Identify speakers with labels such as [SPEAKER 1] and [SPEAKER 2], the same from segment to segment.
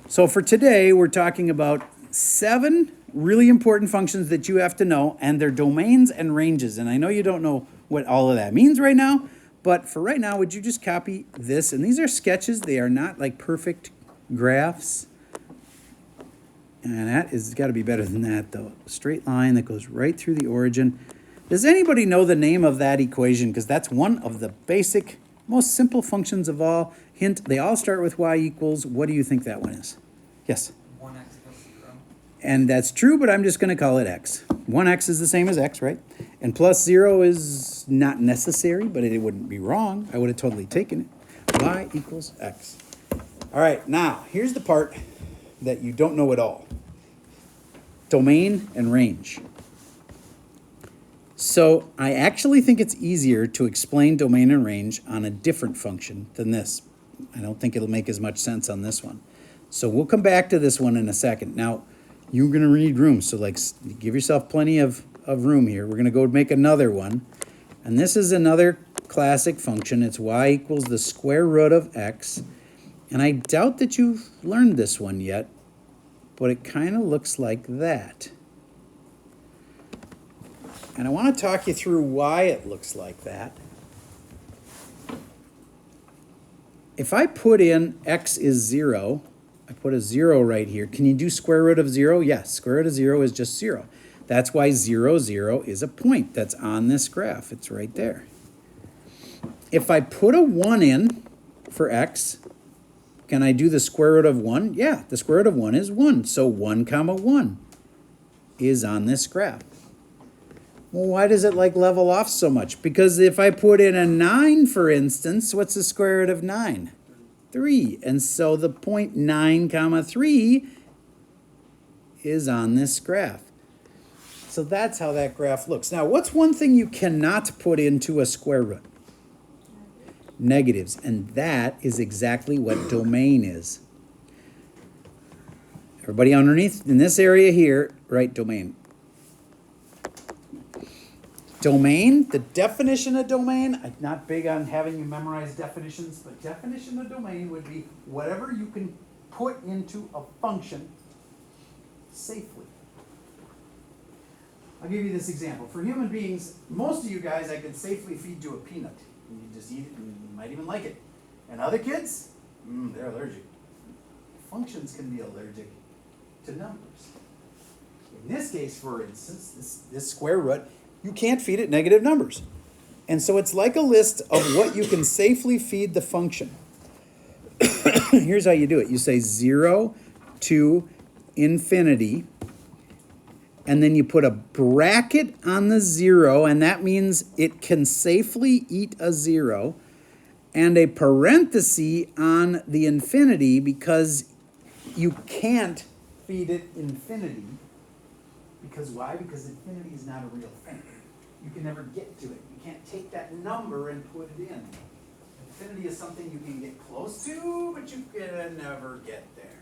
[SPEAKER 1] So for today, we're talking about 7 really important functions that you have to know, and their domains and ranges. And I know you don't know what all of that means right now, but for right now, would you just copy this? And these are sketches. They are not like perfect graphs. And that is got to be better than that, though. A straight line that goes right through the origin. Does anybody know the name of that equation? Because that's one of the basic, most simple functions of all. Hint, they all start with y equals. What do you think that one is? Yes?
[SPEAKER 2] 1x equals 0.
[SPEAKER 1] And that's true, but I'm just going to call it x. 1x is the same as x, right? And plus 0 is not necessary, but it wouldn't be wrong. I would have totally taken it. Y equals x. All right, now, here's the part that you don't know at all. Domain and range. So I actually think it's easier to explain domain and range on a different function than this. I don't think it'll make as much sense on this one. So we'll come back to this one in a second. Now, you're going to need room, so like give yourself plenty of room here. We're going to go make another one. And this is another classic function. It's y equals the square root of x. And I doubt that you've learned this one yet, but it kind of looks like that. And I want to talk you through why it looks like that. If I put in x is 0, I put a 0 right here. Can you do square root of 0? Yes, square root of 0 is just 0. That's why 0, 0 is a point that's on this graph. It's right there. If I put a 1 in for x, can I do the square root of 1? Yeah, the square root of 1 is 1. So 1 comma 1 is on this graph. Well, why does it like level off so much? Because if I put in a 9, for instance, what's the square root of 9? 3. And so the point 9 comma 3 is on this graph. So that's how that graph looks. Now, what's one thing you cannot put into a square root? Negatives. And that is exactly what domain is. Everybody underneath, in this area here, write domain. Domain, the definition of domain, I'm not big on having you memorize definitions, but definition of domain would be whatever you can put into a function safely. I'll give you this example. For human beings, most of you guys, I can safely feed you a peanut. You just eat it and you might even like it. And other kids, they're allergic. Functions can be allergic to numbers. In this case, for instance, this square root, you can't feed it negative numbers. And so it's like a list of what you can safely feed the function. Here's how you do it. You say 0 to infinity, and then you put a bracket on the 0, and that means it can safely eat a 0, and a parenthesis on the infinity because you can't feed it infinity. Because why? Because infinity is not a real thing. You can never get to it. You can't take that number and put it in. Infinity is something you can get close to, but you can never get there.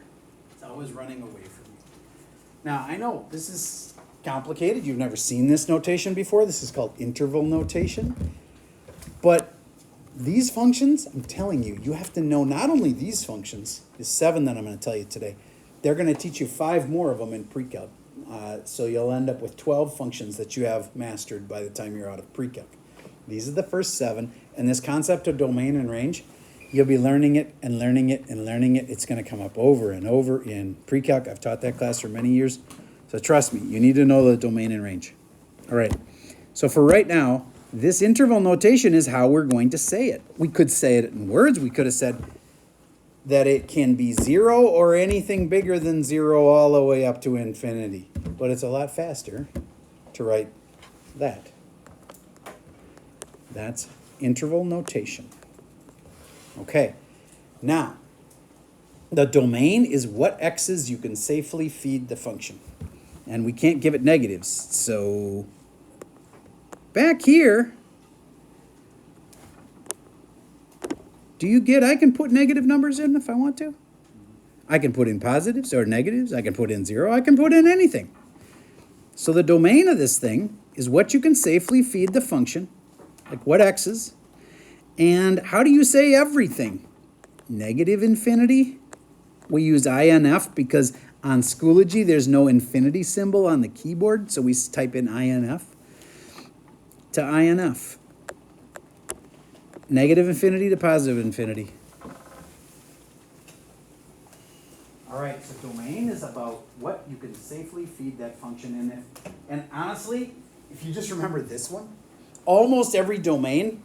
[SPEAKER 1] It's always running away from you. Now, I know this is complicated. You've never seen this notation before. This is called interval notation. But these functions, I'm telling you, you have to know not only these functions, the 7 that I'm going to tell you today, they're going to teach you 5 more of them in pre-calc. So you'll end up with 12 functions that you have mastered by the time you're out of pre-calc. These are the first 7. And this concept of domain and range, you'll be learning it and learning it and learning it. It's going to come up over and over in pre-calc. I've taught that class for many years. So trust me, you need to know the domain and range. All right. So for right now, this interval notation is how we're going to say it. We could say it in words. We could have said that it can be 0 or anything bigger than 0 all the way up to infinity. But it's a lot faster to write that. That's interval notation. Okay, now, the domain is what x's you can safely feed the function. And we can't give it negatives. So, back here, do you get, I can put negative numbers in if I want to? I can put in positives or negatives. I can put in 0. I can put in anything. So the domain of this thing is what you can safely feed the function, like what x's, and how do you say everything? Negative infinity
[SPEAKER 2] We use INF because on Schoology there's no infinity symbol on the keyboard, so we type in INF to INF. Negative infinity to positive infinity.
[SPEAKER 1] All right, so domain is about what you can safely feed that function in. And honestly, if you just remember this one,
[SPEAKER 2] Almost every domain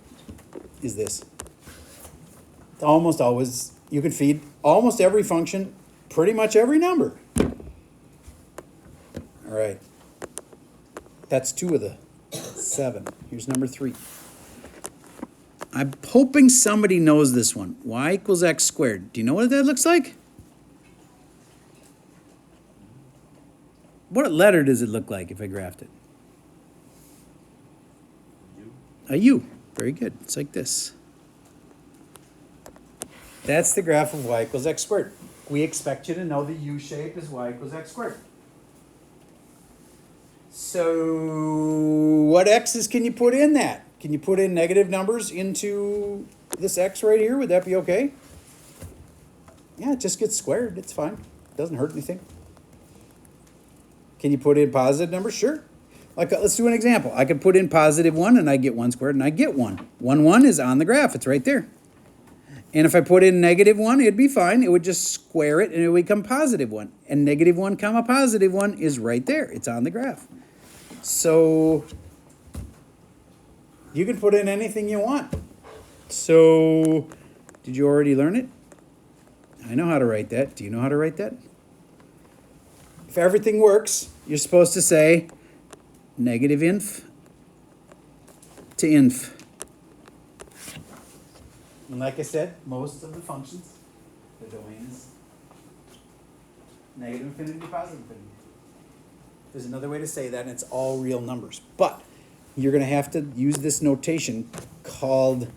[SPEAKER 2] is this. Almost always, you can feed almost every function, pretty much every number. All right. That's 2 of the 7. Here's number 3. I'm hoping somebody knows this one. Y equals x squared. Do you know what that looks like? What letter does it look like if I graphed it? A U. Very good. It's like this. That's the graph of y equals x squared.
[SPEAKER 1] we expect you to know the U shape is y equals x squared.
[SPEAKER 2] So what x's can you put in that? Can you put in negative numbers into this x right here? Would that be okay? Yeah, it just gets squared. It's fine. It doesn't hurt anything. Can you put in positive numbers? Sure. Like, let's do an example. I could put in positive 1 and I get 1 squared and I get 1. 1, 1 is on the graph. It's right there. And if I put in negative 1, it'd be fine. It would just square it and it would become positive 1. And negative 1 comma positive 1 is right there. It's on the graph. So you can put in anything you want. So did you already learn it? I know how to write that. Do you know how to write that? If everything works, you're supposed to say negative inf to inf.
[SPEAKER 1] And like I said, most of the functions, the domain is negative infinity to positive infinity.
[SPEAKER 2] There's another way to say that, and it's all real numbers. But you're going to have to use this notation called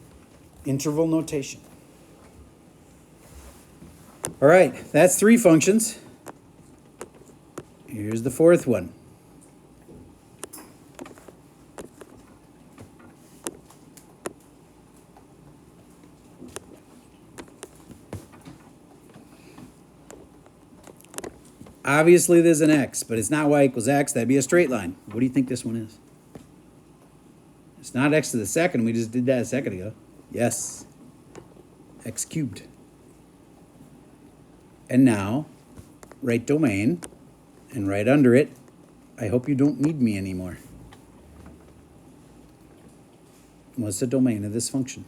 [SPEAKER 2] interval notation. All right, that's 3 functions. Here's the 4th one. Obviously, there's an x, but it's not y equals x. That'd be a straight line. What do you think this one is? It's not x to the second. We just did that a second ago. Yes. X cubed. And now, write domain, and right under it, I hope you don't need me anymore. What's the domain of this function?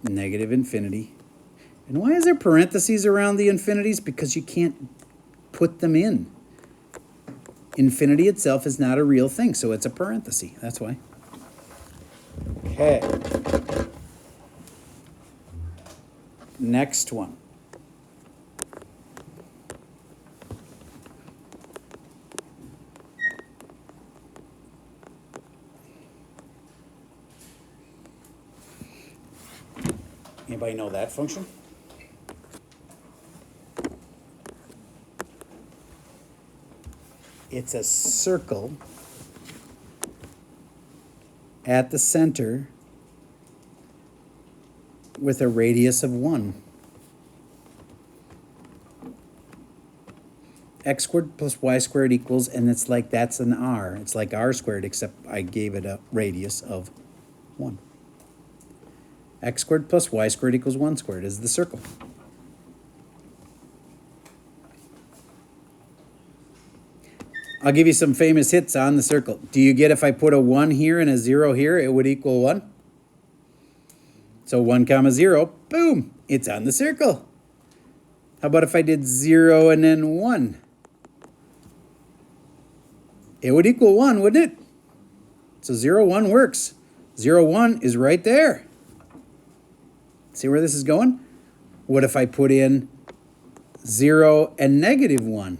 [SPEAKER 2] Negative infinity. And why is there parentheses around the infinities? Because you can't put them in. Infinity itself is not a real thing, so it's a parenthesis. That's why. Okay. Next one. Anybody know that function? It's a circle at the center with a radius of 1. X squared plus y squared equals, and it's like that's an r. It's like r squared, except I gave it a radius of 1. X squared plus y squared equals 1 squared is the circle. I'll give you some famous hits on the circle. Do you get if I put a 1 here and a 0 here, it would equal 1? So 1 comma 0, boom, it's on the circle. How about if I did 0 and then 1? It would equal 1, wouldn't it? So 0, 1 works. 0, 1 is right there. See where this is going? What if I put in 0 and negative 1?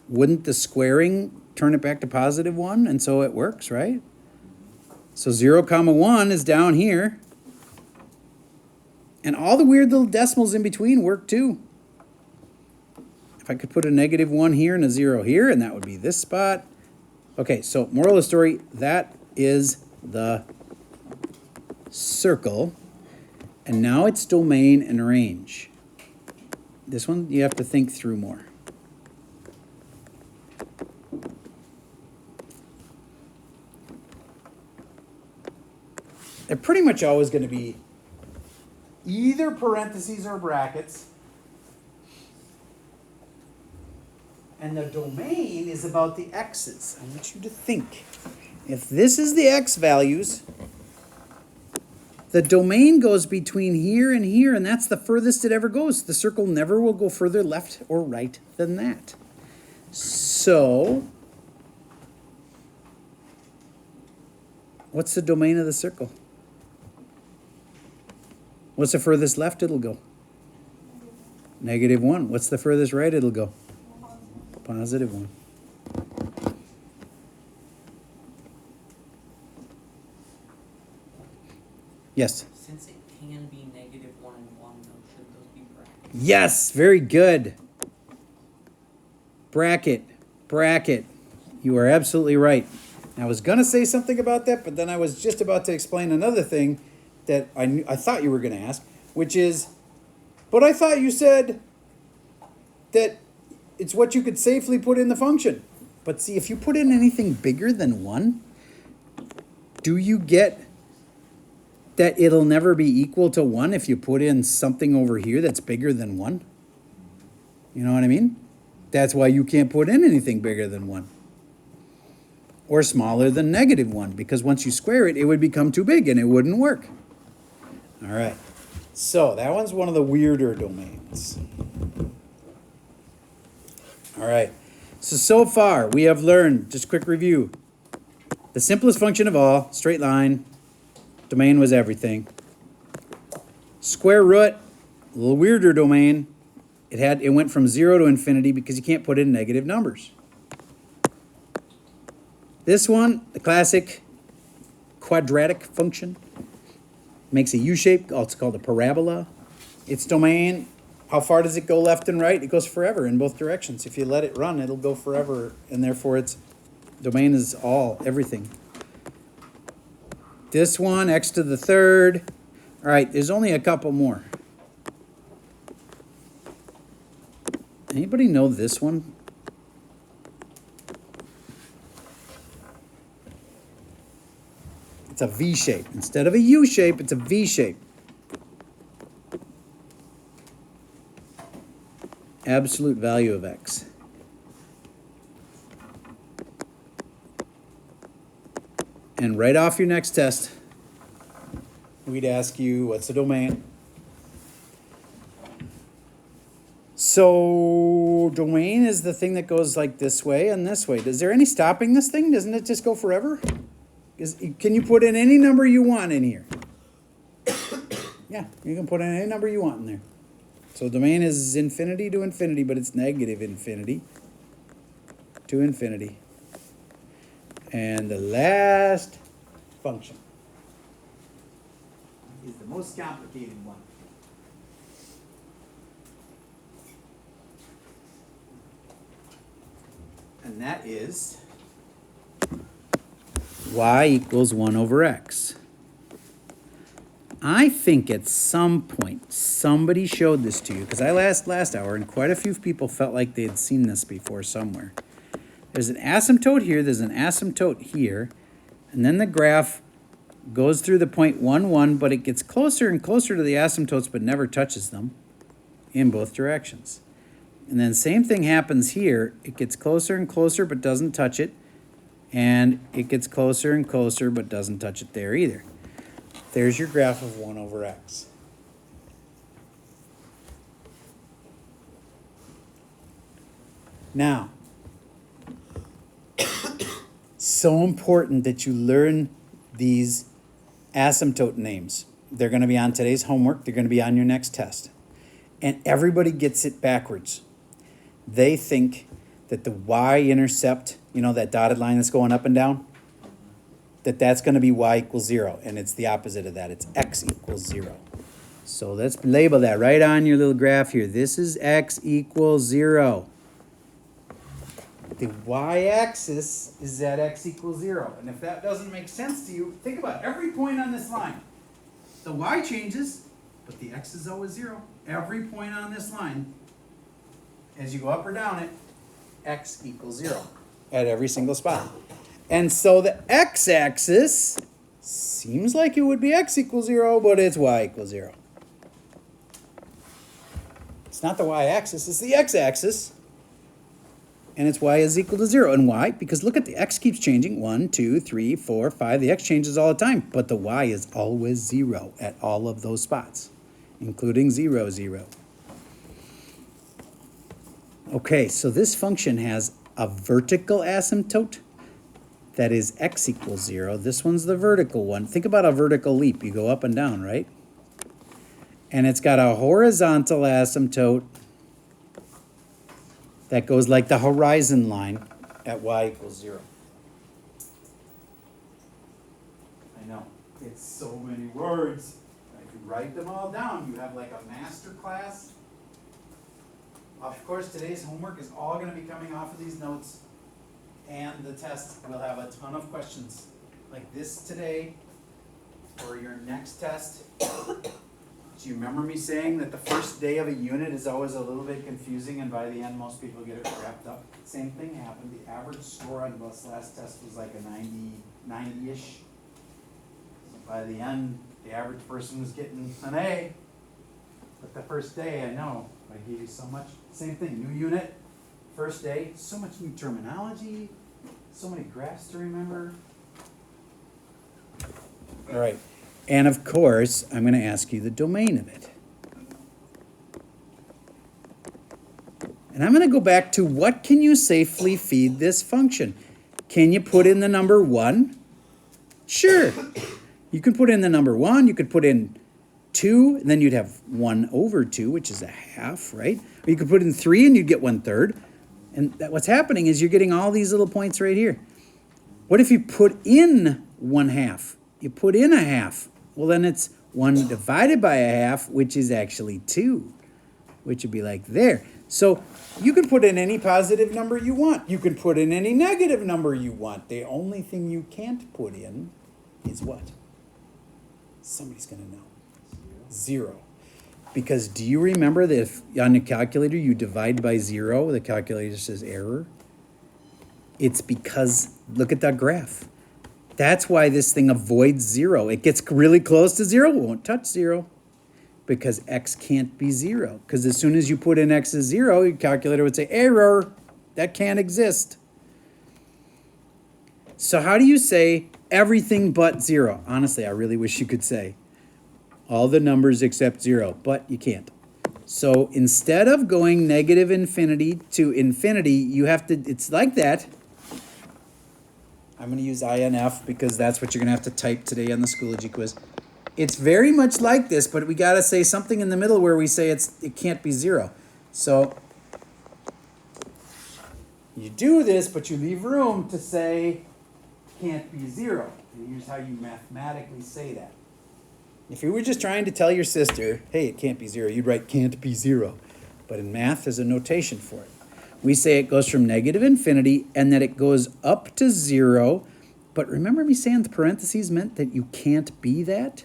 [SPEAKER 2] Wouldn't the squaring turn it back to positive 1? And so it works, right? So 0 comma 1 is down here. And all the weird little decimals in between work too. If I could put a negative 1 here and a 0 here, and that would be this spot. Okay, so moral of the story, that is the circle, and now it's domain and range. This one you have to think through more. They're pretty much always going to be either parentheses or brackets. And the domain is about the x's. I want you to think. If this is the x values, the domain goes between here and here, and that's the furthest it ever goes. The circle never will go further left or right than that. So, what's the domain of the circle? What's the furthest left it'll go? -1. What's the furthest right it'll go? +1. Yes?
[SPEAKER 3] Since it can be -1 and 1, though, should those be brackets?
[SPEAKER 2] Yes, very good. Bracket, bracket. You are absolutely right. I was going to say something about that, but then I was just about to explain another thing that I thought you were going to ask, which is, but I thought you said that it's what you could safely put in the function. But see, if you put in anything bigger than 1, do you get that it'll never be equal to 1 if you put in something over here that's bigger than 1? You know what I mean? That's why you can't put in anything bigger than 1. Or smaller than -1, because once you square it, it would become too big and it wouldn't work. All right. So that one's one of the weirder domains. All right. So far we have learned, just a quick review, the simplest function of all, straight line, domain was everything. Square root, a little weirder domain. It went from 0 to infinity because you can't put in negative numbers. This one, the classic quadratic function, makes a U-shape, also called a parabola. Its domain, how far does it go left and right? It goes forever in both directions. If you let it run, it'll go forever, and therefore its domain is everything. This one, x to the third. All right, there's only a couple more. Anybody know this one? It's a V shape. Instead of a U shape, it's a V shape. Absolute value of x. And right off your next test, we'd ask you, what's the domain? So domain is the thing that goes like this way and this way. Is there any stopping this thing? Doesn't it just go forever? Can you put in any number you want in here? Yeah, you can put in any number you want in there. So domain is infinity to infinity, but it's negative infinity to infinity. And the last function is the most complicated one. And that is y equals 1 over x. I think at some point somebody showed this to you, because I last hour, and quite a few people felt like they had seen this before somewhere. There's an asymptote here, there's an asymptote here, and then the graph goes through the point 1, 1, but it gets closer and closer to the asymptotes but never touches them in both directions. And then same thing happens here. It gets closer and closer but doesn't touch it, and it gets closer and closer but doesn't touch it there either. There's your graph of 1 over x. Now, so important that you learn these asymptote names. They're going to be on today's homework. They're going to be on your next test. And everybody gets it backwards. They think that the y-intercept, you know, that dotted line that's going up and down, that's going to be y equals 0. And it's the opposite of that. It's x equals 0. So let's label that right on your little graph here. This is x equals 0. The y-axis is at x equals 0. And if that doesn't make sense to you, think about every point on this line. The y changes, but the x is always 0. Every point on this line, as you go up or down it, x equals 0 at every single spot. And so the x-axis seems like it would be x equals 0, but it's y equals 0. It's not the y-axis, it's the x-axis. And it's y is equal to 0. And why? Because look at the x keeps changing. 1, 2, 3, 4, 5. The x changes all the time. But the y is always 0 at all of those spots, including 0, 0. Okay, so this function has a vertical asymptote that is x equals 0. This one's the vertical one. Think about a vertical leap. You go up and down, right? And it's got a horizontal asymptote that goes like the horizon line at y equals 0. I know, it's so many words. If you write them all down, you have like a master class. Of course, today's homework is all going to be coming off of these notes, and the test will have a ton of questions like this today for your next test. Do you remember me saying that the first day of a unit is always a little bit confusing, and by the end most people get it wrapped up? Same thing happened. The average score on this last test was like a 90-ish. By the end, the average person was getting an A. But the first day, I know, I gave you so much. Same thing, new unit, first day, so much new terminology, so many graphs to remember. All right. And of course, I'm going to ask you the domain of it. And I'm going to go back to what can you safely feed this function? Can you put in the number 1? Sure. You can put in the number 1. You could put in 2, and then you'd have 1 over 2, which is a half, right? Or you could put in 3, and you'd get 1/3. And what's happening is you're getting all these little points right here. What if you put in 1/2? You put in a half. Well, then it's 1 divided by a half, which is actually 2, which would be like there. So you can put in any positive number you want. You can put in any negative number you want. The only thing you can't put in is what? Somebody's going to know. 0. Because do you remember that if on the calculator you divide by 0, the calculator says error? It's because, look at that graph. That's why this thing avoids 0. It gets really close to 0, won't touch 0. Because x can't be 0. Because as soon as you put in x is 0, your calculator would say, error, that can't exist. So how do you say everything but 0? Honestly, I really wish you could say all the numbers except 0, but you can't. So instead of going negative infinity to infinity, you have to, it's like that. I'm going to use INF because that's what you're going to have to type today on the Schoology quiz. It's very much like this, but we got to say something in the middle where we say it can't be 0. So you do this, but you leave room to say can't be 0. And here's how you mathematically say that. If you were just trying to tell your sister, hey, it can't be 0, you'd write can't be 0. But in math, there's a notation for it. We say it goes from negative infinity and that it goes up to 0. But remember me saying the parentheses meant that you can't be that?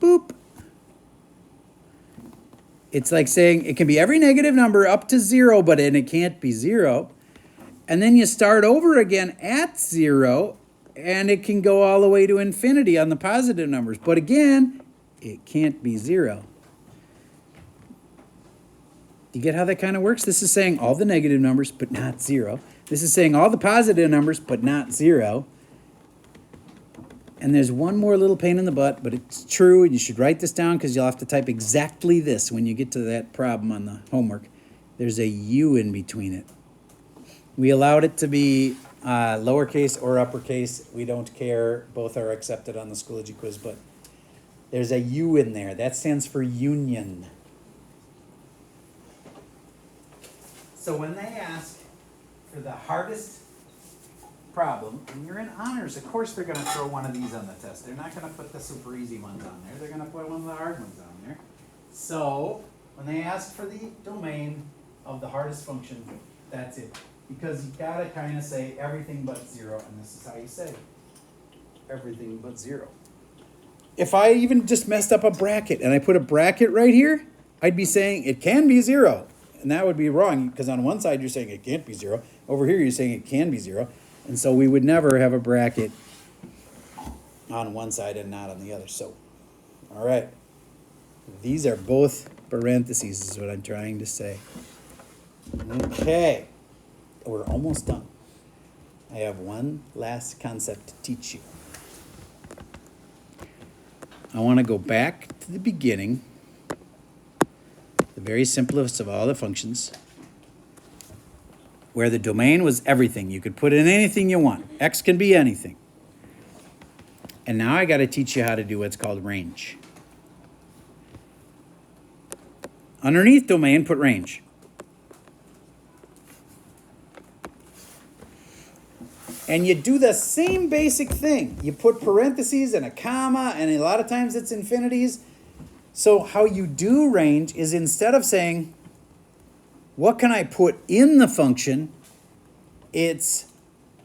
[SPEAKER 2] Boop. It's like saying it can be every negative number up to 0, but then it can't be 0. And then you start over again at 0, and it can go all the way to infinity on the positive numbers. But again, it can't be 0. You get how that kind of works? This is saying all the negative numbers, but not 0. This is saying all the positive numbers, but not 0. And there's one more little pain in the butt, but it's true, and you should write this down because you'll have to type exactly this when you get to that problem on the homework. There's a U in between it. We allowed it to be lowercase or uppercase. We don't care. Both are accepted on the Schoology quiz, but there's a U in there. That stands for union. So when they ask for the hardest problem, and you're in honors, of course they're going to throw one of these on the test. They're not going to put the super easy ones on there. They're going to put one of the hard ones on there. So when they ask for the domain of the hardest function, that's it. Because you got to kind of say everything but 0, and this is how you say everything but 0. if I even just messed up a bracket and I put a bracket right here, I'd be saying it can be 0. And that would be wrong, because on one side you're saying it can't be 0. Over here you're saying it can be 0. And so we would never have a bracket on one side and not on the other. So, all right. These are both parentheses is what I'm trying to say. Okay. We're almost done. I have one last concept to teach you. I want to go back to the beginning, the very simplest of all the functions, where the domain was everything. You could put in anything you want. X can be anything. And now I got to teach you how to do what's called range. Underneath domain, put range. And you do the same basic thing. You put parentheses and a comma, and a lot of times it's infinities. So how you do range is, instead of saying, what can I put in the function, it's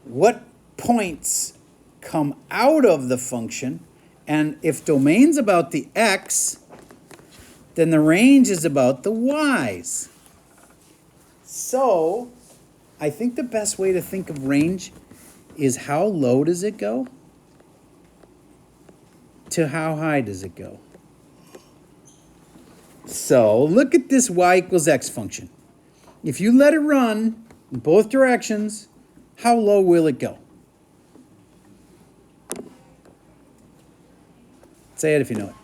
[SPEAKER 2] what points come out of the function. And if domain's about the x, then the range is about the y's. So I think the best way to think of range is, how low does it go to how high does it go? So look at this y equals x function. If you let it run in both directions, how low will it go? Say it if you know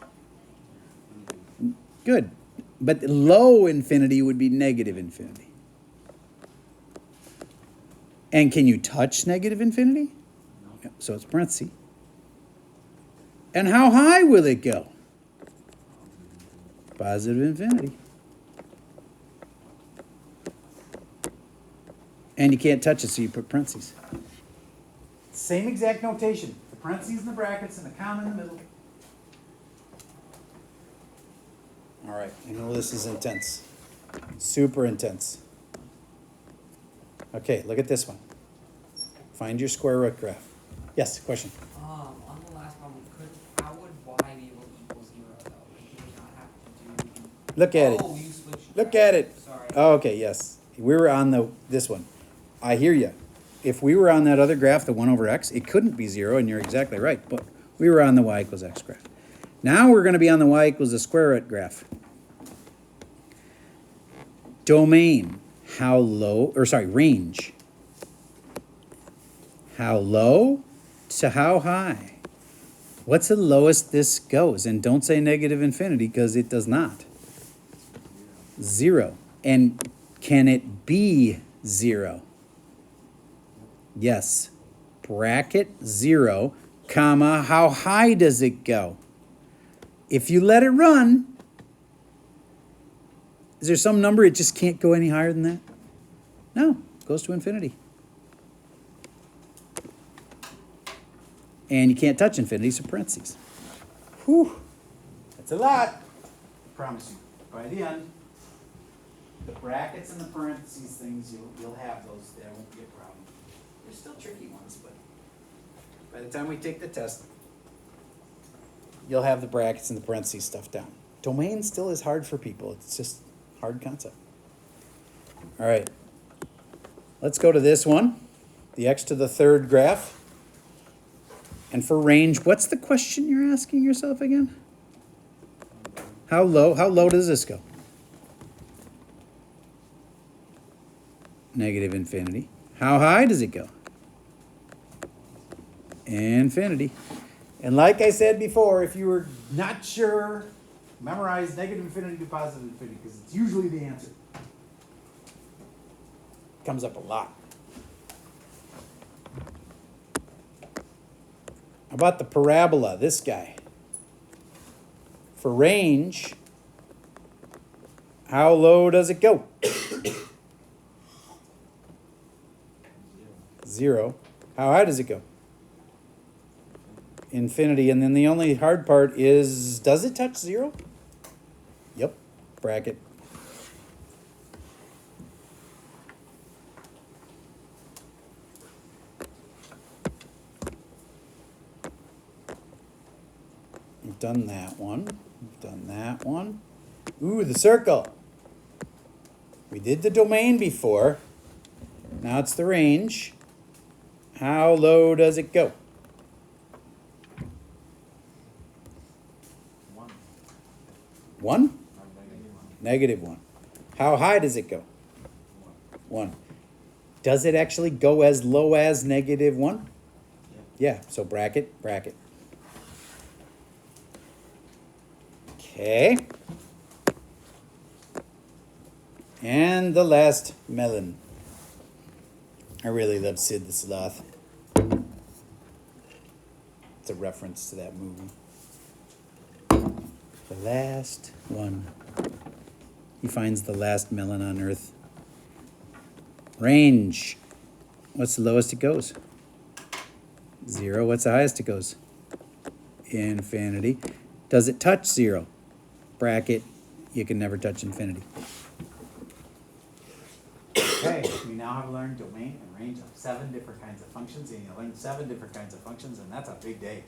[SPEAKER 2] it. Good. But low infinity would be negative infinity. And can you touch negative infinity? No. So it's parenthesis. And how high will it go? Positive infinity. And you can't touch it, so you put parentheses. Same exact notation. The parentheses and the brackets and the comma in the middle. All right, I know this is intense. Super intense. Okay, look at this one. Find your square root graph. Yes, question?
[SPEAKER 3] On the last problem, how would y be able to equal 0 though? Like, you would not have to do...
[SPEAKER 2] Look at it.
[SPEAKER 3] Oh, you switched.
[SPEAKER 2] Look at it.
[SPEAKER 3] Sorry.
[SPEAKER 2] Oh, okay, yes. We were on this one. I hear you. If we were on that other graph, the 1 over x, it couldn't be 0, and you're exactly right. But we were on the y equals x graph. Now we're going to be on the y equals the square root graph. Domain. How low, or sorry, range. How low to how high? What's the lowest this goes? And don't say negative infinity, because it does not. 0. And can it be 0? Yes. Bracket 0, comma, how high does it go? If you let it run, is there some number it just can't go any higher than that? No, it goes to infinity. And you can't touch infinity, so parentheses. Whew, that's a lot. I promise you, by the end, the brackets and the parentheses things, you'll have those. That won't be a problem. They're still tricky ones, but by the time we take the test, you'll have the brackets and the parentheses stuff down. Domain still is hard for people. It's just hard concept. All right. Let's go to this one, the x to the third graph. And for range, what's the question you're asking yourself again? How low does this go? Negative infinity. How high does it go? Infinity. And like I said before, if you were not sure, memorize negative infinity to positive infinity, because it's usually the answer. Comes up a lot. How about the parabola, this guy? For range, how low does it go? 0. How high does it go? Infinity. And then the only hard part is, does it touch 0? Yep. Bracket. We've done that one. We've done that one. Ooh, the circle. We did the domain before. Now it's the range. How low does it go?
[SPEAKER 1] 1.
[SPEAKER 2] 1? Negative 1. How high does it go? 1. Does it actually go as low as negative 1? Yeah, so bracket, bracket. Okay. And the last melon. I really love Sid the Sloth. It's a reference to that movie. The last one. He finds the last melon on Earth. Range. What's the lowest it goes? 0. What's the highest it goes? Infinity. Does it touch 0? Bracket. You can never touch infinity. Okay, we now have learned domain and range of 7 different kinds of functions, and you learned 7 different kinds of functions, and that's a big day.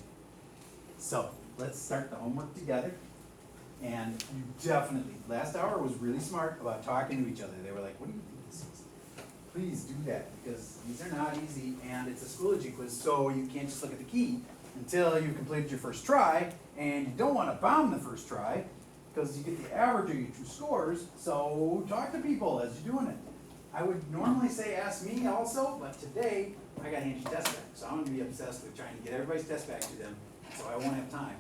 [SPEAKER 2] So, let's start the homework together. And you definitely, last hour was really smart about talking to each other. They were like, what do you think this is? Please do that, because these are not easy, and it's a Schoology quiz, so you can't just look at the key until you've completed your first try, and you don't want to bomb the first try, because you get the average of your 2 scores, so talk to people as you're doing it. I would normally say ask me also, but today I got to hand you test back, so I'm going to be obsessed with trying to get everybody's test back to them, so I won't have time.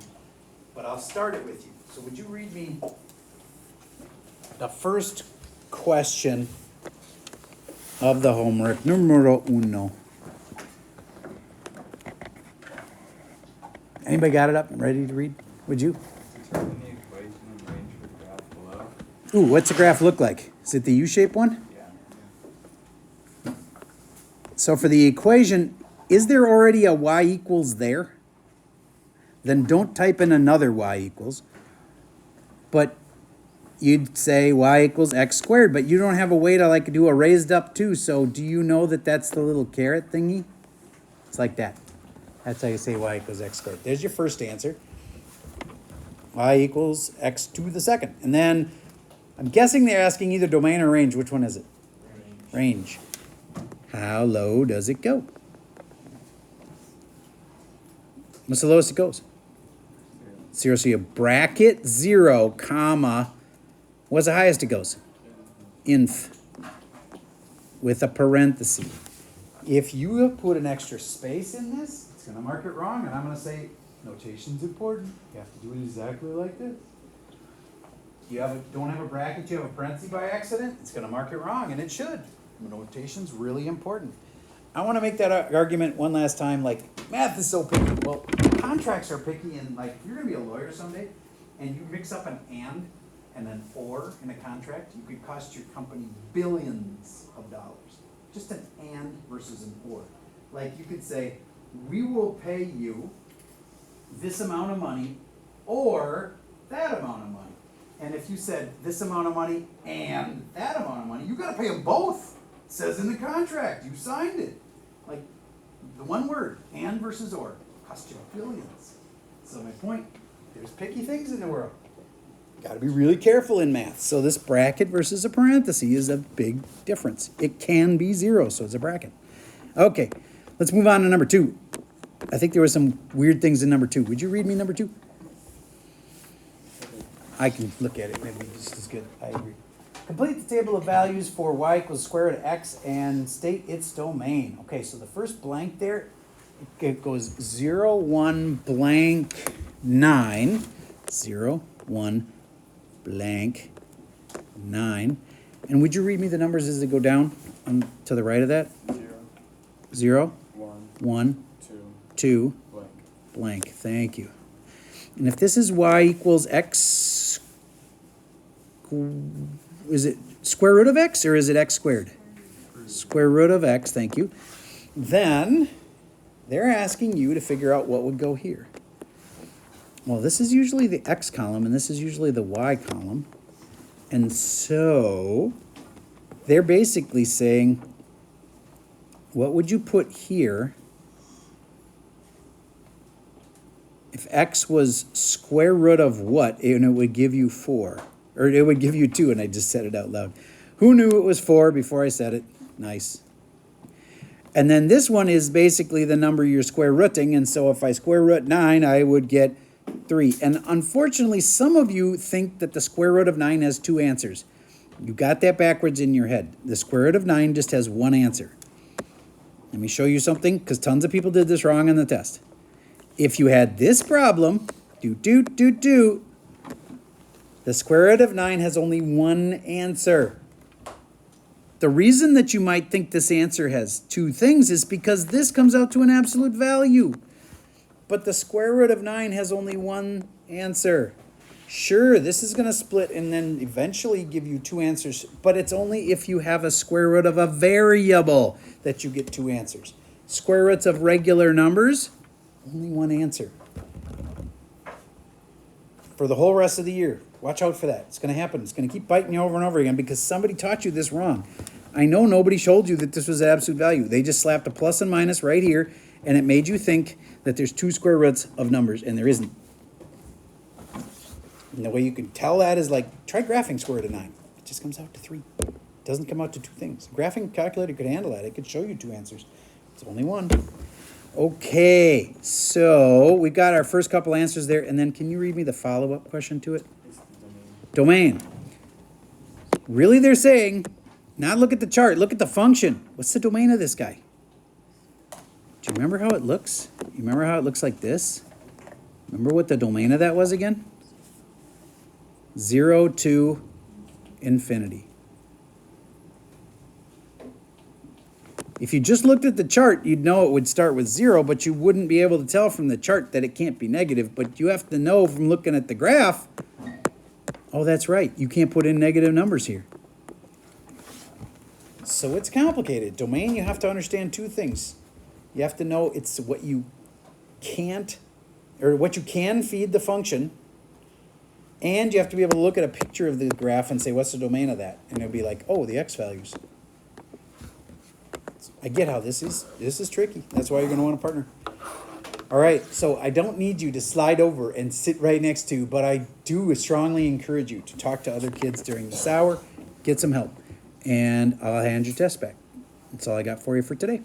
[SPEAKER 2] But I'll start it with you. So would you read me the first question of the homework, numero uno. Anybody got it up and ready to read? Would you?
[SPEAKER 4] Determine the equation and range for the graph below.
[SPEAKER 2] Ooh, what's the graph look like? Is it the U-shaped one?
[SPEAKER 4] Yeah.
[SPEAKER 2] So for the equation, is there already a y equals there? Then don't type in another y equals. But you'd say y equals x squared, but you don't have a way to like do a raised up 2. So do you know that that's the little caret thingy? It's like that. That's how you say y equals x squared. There's your first answer. Y equals x to the second. And then I'm guessing they're asking either domain or range. Which one is it? Range. How low does it go? What's the lowest it goes? 0. So you bracket 0, comma. What's the highest it goes? Inf. With a parenthesis. If you have put an extra space in this, it's going to mark it wrong, and I'm going to say notation's important. You have to do it exactly like this. You don't have a bracket, you have a parenthesis by accident, it's going to mark it wrong, and it should. Notation's really important. I want to make that argument one last time, like, math is so picky. Well, contracts are picky, and like, if you're going to be a lawyer someday, and you mix up an and an or in a contract, you could cost your company billions of dollars. Just an and versus an or. Like, you could say, we will pay you this amount of money or that amount of money. And if you said this amount of money and that amount of money, you got to pay them both. It says in the contract, you signed it. Like, the one word, and versus or, cost you billions. So my point, there's picky things in the world. Got to be really careful in math. So this bracket versus a parenthesis is a big difference. It can be 0, so it's a bracket. Okay, let's move on to number 2. I think there were some weird things in number 2. Would you read me number 2? I can look at it, maybe just as good. I agree. Complete the table of values for y equals square root of x and state its domain. Okay, so the first blank there, it goes 0, 1, blank, 9. 0, 1, blank, 9. And would you read me the numbers as they go down to the right of that? 0, 1, 2, blank. Thank you. And if this is y equals x, is it square root of x or is it x squared? Square root of x, thank you. Then they're asking you to figure out what would go here. Well, this is usually the x column and this is usually the y column. And so they're basically saying, what would you put here if x was square root of what, and it would give you 4. Or it would give you 2, and I just said it out loud. Who knew it was 4 before I said it? Nice. And then this one is basically the number you're square rooting, and so if I square root 9, I would get 3. And unfortunately, some of you think that the square root of 9 has 2 answers. You got that backwards in your head. The square root of 9 just has 1 answer. Let me show you something, because tons of people did this wrong on the test. If you had this problem, the square root of 9 has only 1 answer. The reason that you might think this answer has 2 things is because this comes out to an absolute value. But the square root of 9 has only 1 answer. Sure, this is going to split and then eventually give you 2 answers, but it's only if you have a square root of a variable that you get 2 answers. Square roots of regular numbers, only 1 answer. For the whole rest of the year, watch out for that. It's going to happen. It's going to keep biting you over and over again because somebody taught you this wrong. I know nobody showed you that this was absolute value. They just slapped a plus and minus right here, and it made you think that there's 2 square roots of numbers, and there isn't. And the way you can tell that is like, try graphing square root of 9. It just comes out to 3. It doesn't come out to 2 things. A graphing calculator could handle that. It could show you 2 answers. It's only 1. Okay, so we got our first couple answers there, and then can you read me the follow-up question to it? Domain. Really, they're saying, not look at the chart, look at the function. What's the domain of this guy? Do you remember how it looks? You remember how it looks like this? Remember what the domain of that was again? 0 to infinity. If you just looked at the chart, you'd know it would start with 0, but you wouldn't be able to tell from the chart that it can't be negative. But you have to know from looking at the graph, oh, that's right, you can't put in negative numbers here. So it's complicated. Domain, you have to understand 2 things. You have to know it's what you can't, or what you can feed the function, and you have to be able to look at a picture of the graph and say, what's the domain of that? And it'll be like, oh, the x values. I get how this is tricky. That's why you're going to want a partner. All right, so I don't need you to slide over and sit right next to, but I do strongly encourage you to talk to other kids during this hour, get some help, and I'll hand your test back. That's all I got for you for today.